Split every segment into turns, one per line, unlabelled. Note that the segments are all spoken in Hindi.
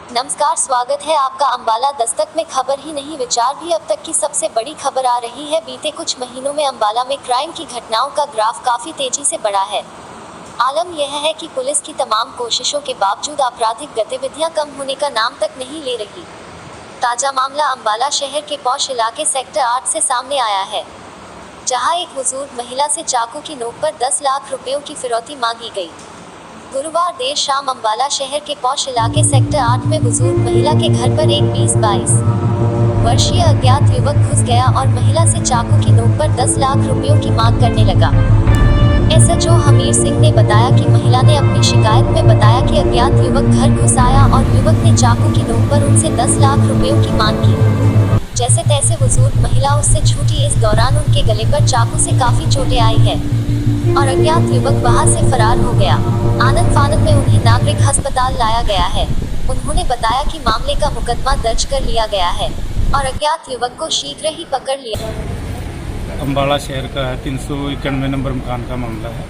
नमस्कार, स्वागत है आपका अंबाला दस्तक में। खबर ही नहीं विचार भी अब तक की सबसे बड़ी खबर आ रही है। बीते कुछ महीनों में अंबाला में क्राइम की घटनाओं का ग्राफ काफी तेजी से बढ़ा है। आलम यह है कि पुलिस की तमाम कोशिशों के बावजूद आपराधिक गतिविधियां कम होने का नाम तक नहीं ले रही। ताजा मामला अंबाला शहर के पौष इलाके सेक्टर 8 से सामने आया है, जहां एक बुजुर्ग महिला से चाकू की नोक पर 10 लाख रुपयों की फिरौती मांगी गई। गुरुवार देर शाम अंबाला शहर के पौष इलाके सेक्टर 8 में बुजुर्ग महिला के घर पर एक 20-22 वर्षीय अज्ञात युवक घुस गया और महिला से चाकू की नोक पर 10 लाख रुपयों की मांग करने लगा। एसएचओ हमीर सिंह ने बताया कि महिला ने अपनी शिकायत में बताया कि अज्ञात युवक घर घुस आया और युवक ने चाकू की नोक पर उनसे 10 लाख रुपयों की मांग की। जैसे तैसे बुजुर्ग महिला उससे छूटी। इस दौरान उनके गले पर चाकू से काफी चोटें आई है और अज्ञात युवक वहां से फरार हो गया। आनंद फानंद में उन्हें नागरिक अस्पताल लाया गया है। उन्होंने बताया कि मामले का मुकदमा दर्ज कर लिया गया है और अज्ञात युवक को शीघ्र ही पकड़ लिया।
अंबाला शहर का 391 नंबर मकान का मामला है,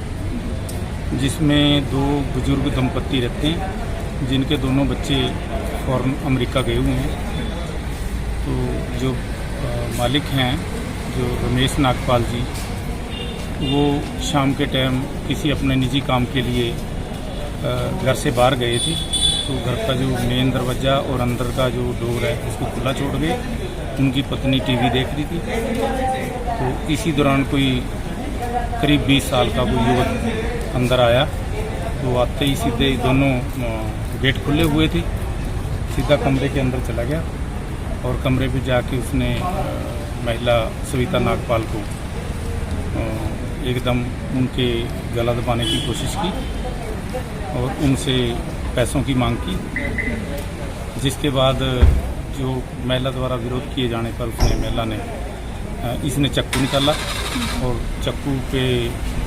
जिसमें दो बुजुर्ग दंपत्ति रहते हैं, जिनके दोनों बच्चे फॉरेन अमेरिका गए हुए हैं। तो जो मालिक हैं, जो रमेश नागपाल जी, वो शाम के टाइम किसी अपने निजी काम के लिए घर से बाहर गए थे। तो घर का जो मेन दरवाज़ा और अंदर का जो डोर है उसको खुला छोड़ गए। उनकी पत्नी टीवी देख रही थी। तो इसी दौरान कोई करीब 20 साल का कोई युवक अंदर आया। तो आते ही सीधे दोनों गेट खुले हुए थे, सीधा कमरे के अंदर चला गया और कमरे पे जाके उसने महिला सविता नागपाल को एकदम उनके गला दबाने की कोशिश की और उनसे पैसों की मांग की, जिसके बाद जो महिला द्वारा विरोध किए जाने पर उसने महिला ने इसने चाकू निकाला और चाकू पे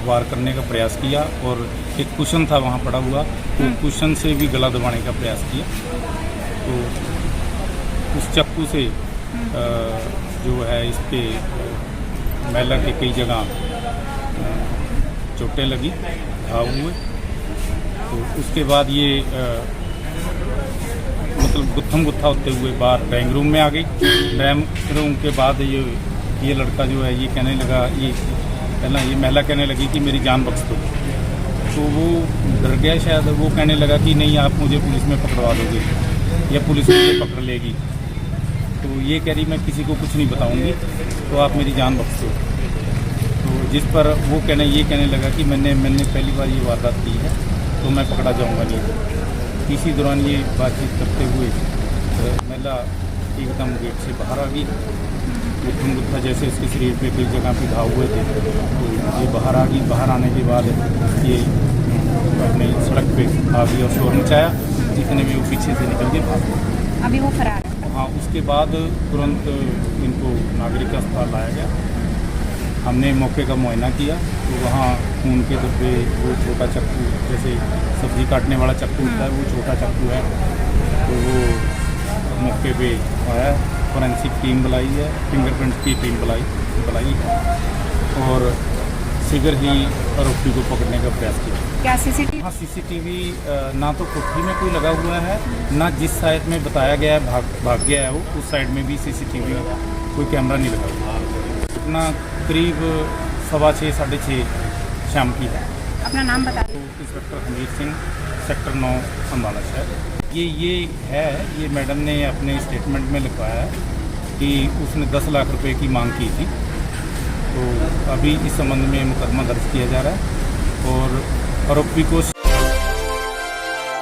वार करने का प्रयास किया और एक कुशन था वहाँ पड़ा हुआ, तो कुशन से भी गला दबाने का प्रयास किया। तो उस चाकू से जो है इसके महिला के कई जगह चोटें लगी, घाव हुए। तो उसके बाद ये मतलब गुत्थम गुत्था होते हुए बाहर ड्राइंग रूम में आ गई। ड्राइंग रूम के बाद ये लड़का जो है ये कहने लगा, ये महिला कहने लगी कि मेरी जान बख्श दो। तो वो डर गया शायद, वो कहने लगा कि नहीं, आप मुझे पुलिस में पकड़वा दोगे या पुलिस मुझे पकड़ लेगी। तो ये कह रही मैं किसी को कुछ नहीं बताऊंगी, तो आप मेरी जान बख्श दो। तो जिस पर वो ये कहने लगा कि मैंने पहली बार ये वारदात की है, तो मैं पकड़ा जाऊंगा नहीं। इसी दौरान ये बातचीत करते हुए महिला एकदम गेट से बाहर आ गई। गुत्थम गुत्था जैसे उसके शरीर पे कई जगह पे घाव हुए थे, तो ये बाहर आ गई। बाहर आने के बाद ये अपने सड़क पे आ गई और शोर मचाया, जितने में वो पीछे से निकल के भाग गए।
अभी वो फरार है।
हाँ, उसके बाद तुरंत इनको नागरिक अस्पताल लाया गया। हमने मौके का मुआयना किया, तो वहाँ खून के धब्बे, वो छोटा चाकू जैसे सब्जी काटने वाला चाकू होता है, वो छोटा चाकू है, तो वो मौके पे आया। फॉरेंसिक टीम बुलाई है, फिंगरप्रिंट की टीम बुलाई और शीघ्र ही आरोपी को पकड़ने का प्रयास किया।
क्या सीसीटीवी?
हाँ, सीसीटीवी ना तो कोठरी में कोई लगा हुआ है, ना जिस साइड में बताया गया है भाग गया है वो, उस साइड में भी सीसीटीवी कोई कैमरा नहीं लगा हुआ। इतना करीब 6:15 साढ़े 6 शाम की है।
अपना नाम बता दें।
इंस्पेक्टर हमीर सिंह, सेक्टर 9 अंबाला शहर। ये मैडम ने अपने स्टेटमेंट में लिखवाया है कि उसने 10 लाख रुपए की मांग की थी। तो अभी इस संबंध में मुकदमा दर्ज किया जा रहा है और आरोपी को